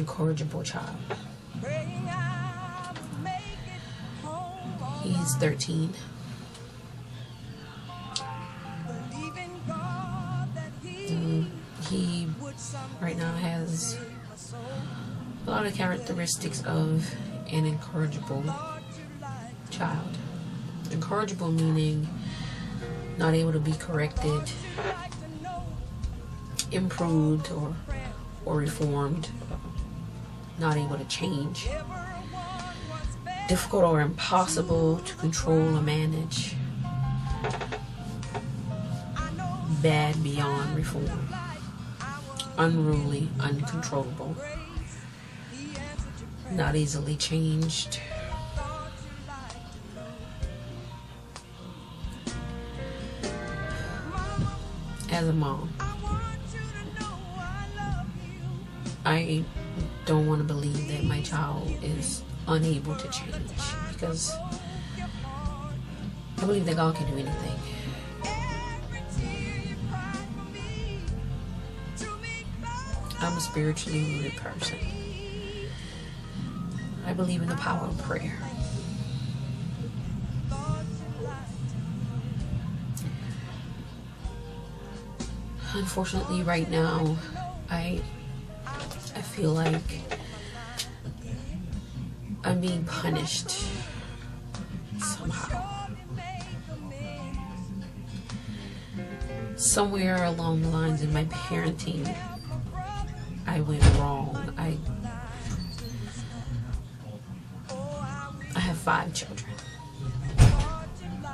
incorrigible child. He's 13. He right now has a lot of characteristics of an incorrigible child. Incorrigible meaning not able to be corrected, improved, or reformed, not able to change, difficult or impossible to control or manage, bad beyond reform, unruly, uncontrollable, not easily changed. As a mom, I don't want to believe that my child is unable to change, because I believe that God can do anything. I'm a spiritually rooted person. I believe in the power of prayer. Unfortunately, right now, I feel like I'm being punished somehow. Somewhere along the lines in my parenting, I went wrong. I have 5 children.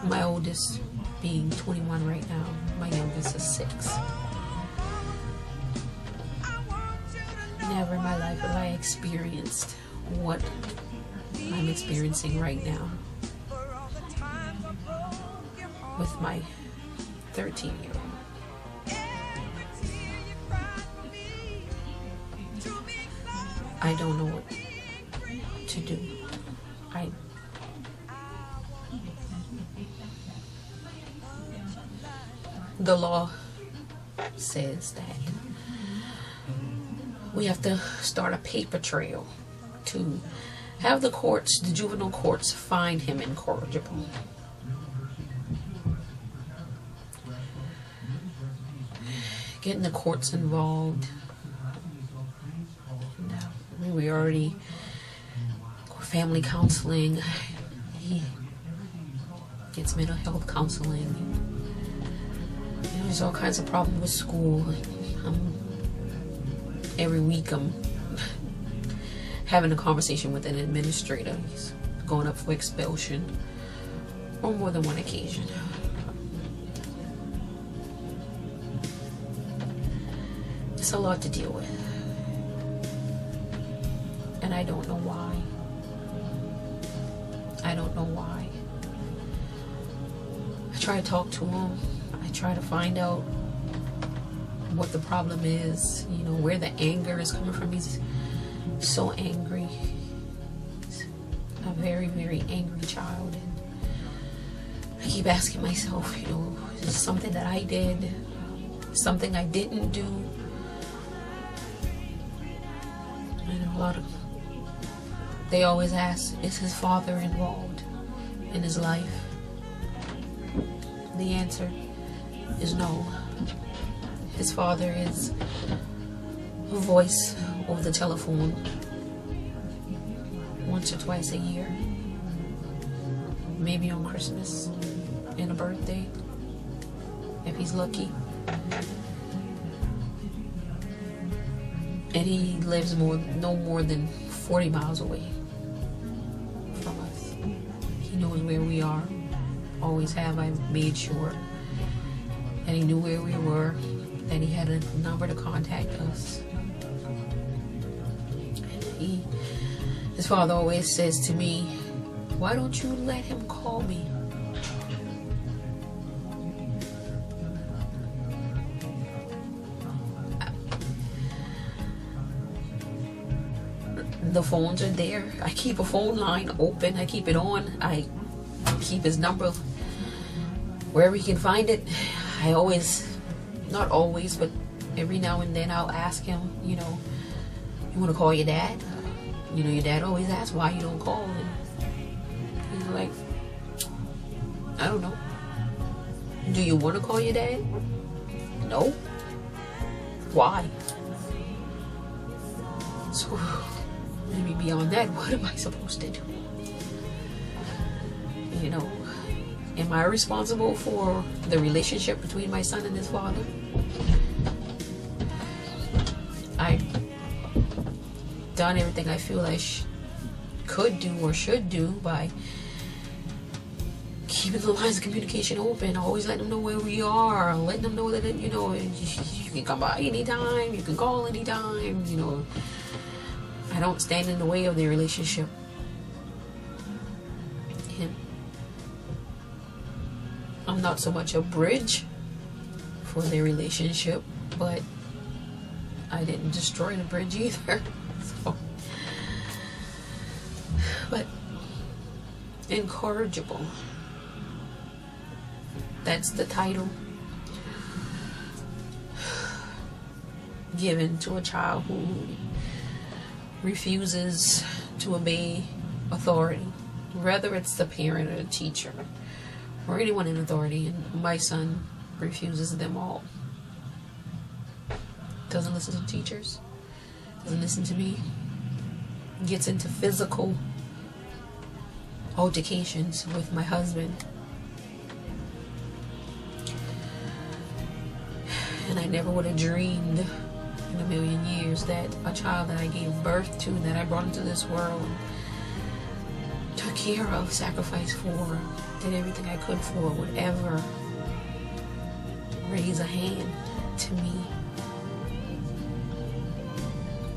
My oldest being 21 right now. My youngest is 6. Never in my life have I experienced what I'm experiencing right now with my 13-year-old. I don't know what to do. The law says that we have to start a paper trail to have the courts, the juvenile courts, find him incorrigible. Getting the courts involved. We already family counseling. He gets mental health counseling. There's all kinds of problems with school. Every week I'm having a conversation with an administrator. He's going up for expulsion on more than one occasion. It's a lot to deal with. And I don't know why. I don't know why. I try to talk to him. I try to find out what the problem is, you know, where the anger is coming from. He's so angry. He's a very, very angry child. And I keep asking myself, you know, is this something that I did? Something I didn't do? I know they always ask, is his father involved in his life? The answer is no. His father is a voice over the telephone once or twice a year. Maybe on Christmas and a birthday, if he's lucky. And he lives no more than 40 miles away from us. He knows where we are. Always have. I made sure that he knew where we were, that he had a number to contact us. His father always says to me, why don't you let him call me? The phones are there. I keep a phone line open. I keep it on. I keep his number wherever he can find it. I always, not always, but every now and then I'll ask him, you know, You want to call your dad? You know, your dad always asks why you don't call. And he's like, I don't know. Do you want to call your dad? No. Why? So, maybe beyond that, what am I supposed to do? You know, am I responsible for the relationship between my son and his father? I've done everything I feel I could do or should do by keeping the lines of communication open, always letting them know where we are, letting them know that, you know, you can come by anytime, you can call anytime, you know. I don't stand in the way of their relationship. And I'm not so much a bridge for their relationship, but I didn't destroy the bridge either. So, but Incorrigible. That's the title given to a child who refuses to obey authority, whether it's the parent or the teacher or anyone in authority. And my son refuses them all. Doesn't listen to teachers, doesn't listen to me, gets into physical altercations with my husband. And I never would have dreamed in a million years that a child that I gave birth to, that I brought into this world, took care of, sacrificed for, did everything I could for, would ever raise a hand to me.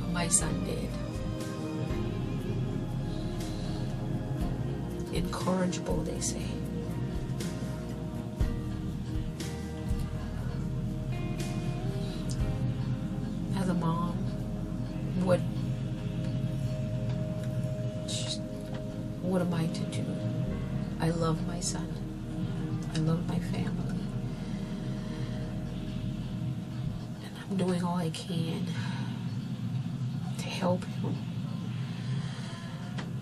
But my son did. Incorrigible, they say. As a mom, what am I to do? I love my son. I love my family. And I'm doing all I can to help him.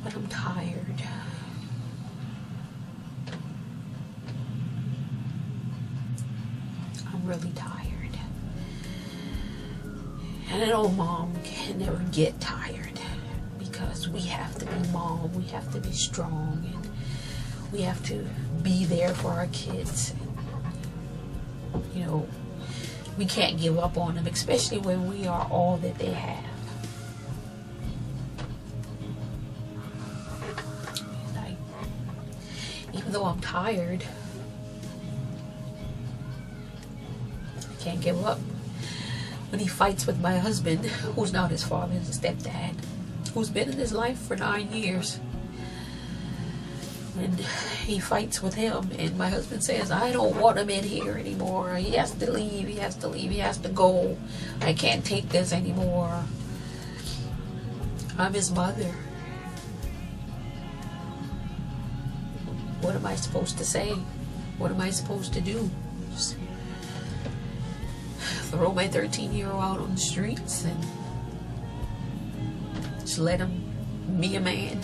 But I'm tired. I'm really tired. And I know mom can never get tired, because we have to be mom, we have to be strong, and we have to be there for our kids. And, you know, we can't give up on them, especially when we are all that they have. And even though I'm tired, I can't give up. When he fights with my husband, who's not his father, his stepdad, who's been in his life for 9 years, and he fights with him, and my husband says, I don't want him in here anymore. He has to leave, he has to leave, he has to go. I can't take this anymore. I'm his mother. What am I supposed to say? What am I supposed to do? Just throw my 13-year-old out on the streets and just let him be a man?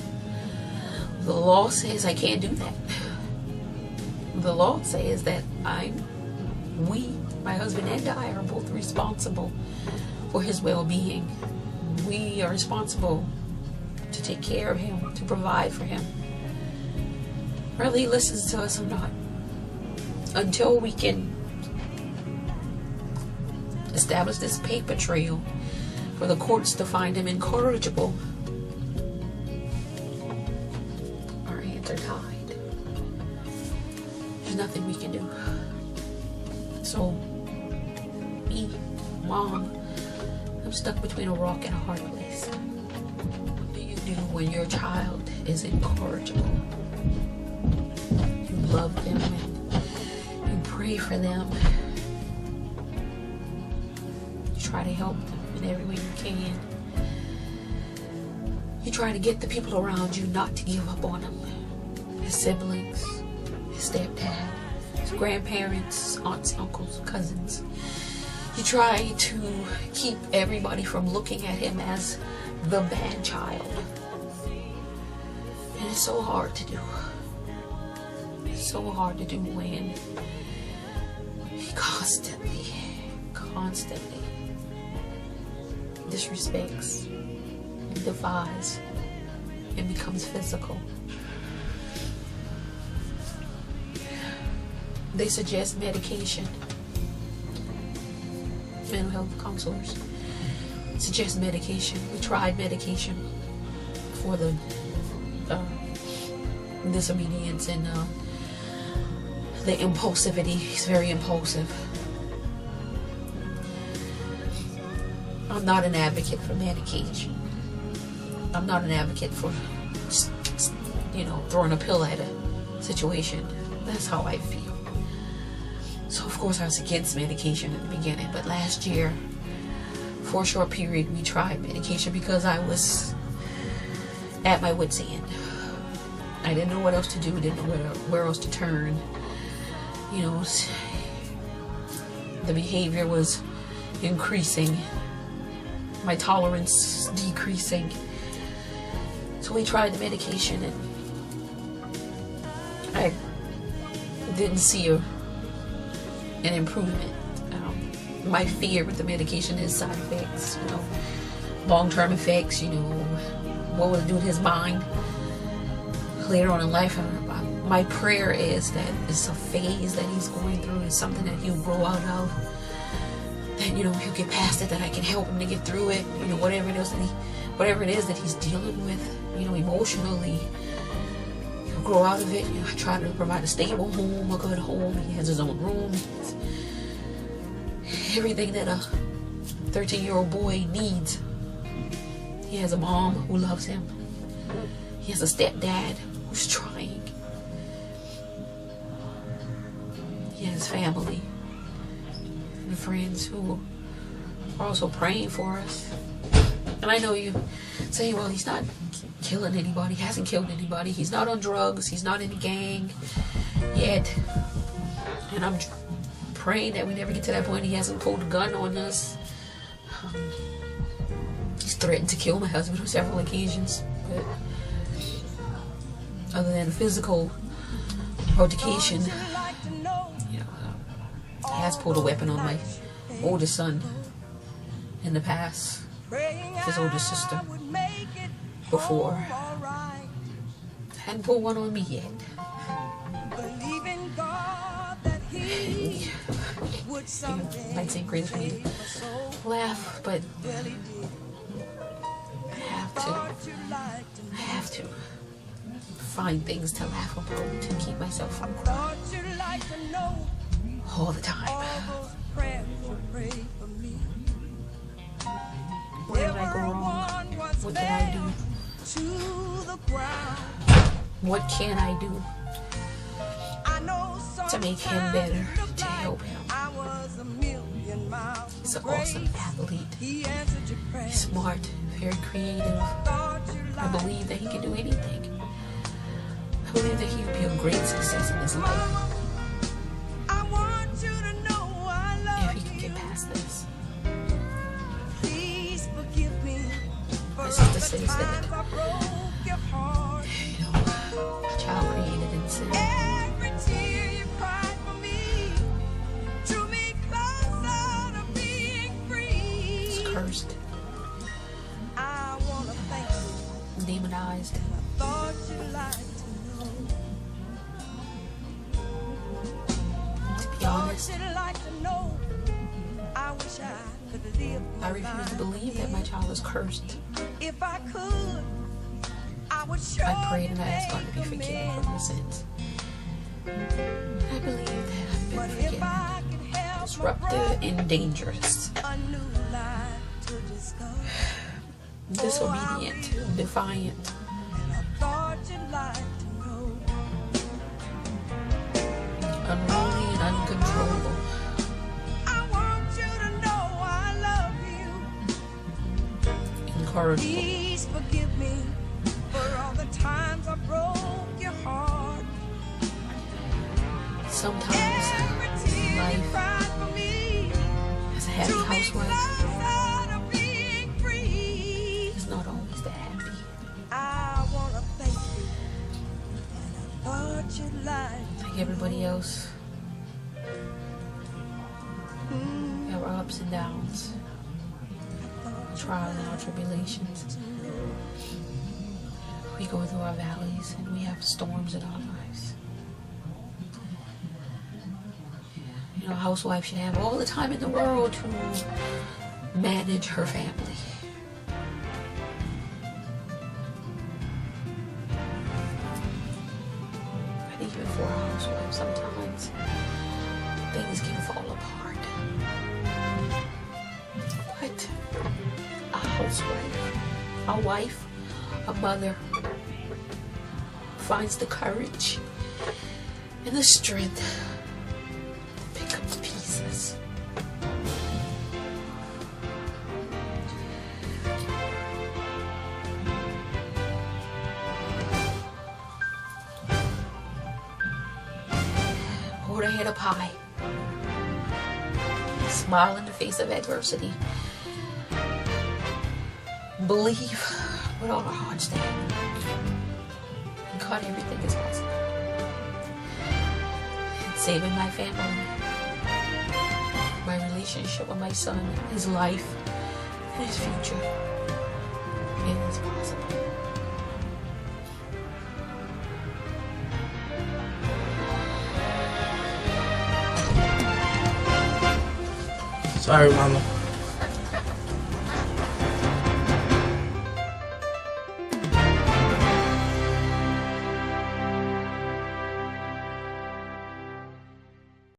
The law says I can't do that. The law says that my husband and I are both responsible for his well-being. We are responsible to take care of him, to provide for him, whether he listens to us or not, until we can establish this paper trail for the courts to find him incorrigible. Our hands are tied. There's nothing we can do. So, me, mom, I'm stuck between a rock and a hard place. What do you do when your child is incorrigible? You love them and you pray for them. Try to help them in every way you can. You try to get the people around you not to give up on him. His siblings, his stepdad, his grandparents, aunts, uncles, cousins. You try to keep everybody from looking at him as the bad child. And it's so hard to do. It's so hard to do when he constantly disrespects, defies, and becomes physical. They suggest medication. Mental health counselors suggest medication. We tried medication for the disobedience and the impulsivity. He's very impulsive. I'm not an advocate for medication. I'm not an advocate for just, throwing a pill at a situation. That's how I feel. So of course I was against medication at the beginning, but last year, for a short period, we tried medication because I was at my wit's end. I didn't know what else to do, didn't know where else to turn. The behavior was increasing, my tolerance decreasing. So we tried the medication and I didn't see an improvement. My fear with the medication is side effects, long-term effects, what will it do to his mind later on in life. My prayer is that it's a phase that he's going through, it's something that he'll grow out of, that he'll get past it, that I can help him to get through it, whatever it is that he's dealing with, emotionally, he'll grow out of it. I try to provide a stable home, a good home. He has his own room, everything that a 13-year-old boy needs. He has a mom who loves him. He has a stepdad who's trying. He has family and friends who are also praying for us. And I know you say, well, he's not killing anybody. He hasn't killed anybody. He's not on drugs. He's not in a gang yet. And I'm praying that we never get to that point. He hasn't pulled a gun on us. He's threatened to kill my husband on several occasions. But other than physical altercation, he has pulled a weapon on my oldest son in the past, his older sister, before. Hadn't pulled one on me yet. It might seem crazy for me to laugh, but I have to find things to laugh about to keep myself from crying all the time. Where did I go wrong? What did I do? What can I do to make him better, to help him? He's an awesome athlete. He's smart, very creative. I believe that he can do anything. I believe that he would be a great success in his life if he can get past this. My sister says that, a child created in sin. It's cursed, demonized. To be honest, I refuse to believe that my child is cursed. I prayed and I asked God to be forgiven from the sins. I believe that I've been forgiven. Disruptive and dangerous. Disobedient, defiant. Unruly and uncontrollable. Incorrigible. Please forgive me for all the times I broke your heart. Sometimes life as a happy housewife is not all everybody else. We have our ups and downs, trials and our tribulations. We go through our valleys and we have storms in our lives. You know, a housewife should have all the time in the world to manage her family. But even for a housewife, sometimes things can fall apart. But a housewife, a wife, a mother finds the courage and the strength to pick up the pieces. Hold her head up high. Smile in the face of adversity. Believe with all our hearts that in God everything is possible. And saving my family, my relationship with my son, his life, and his future, it is possible. Sorry, Mama.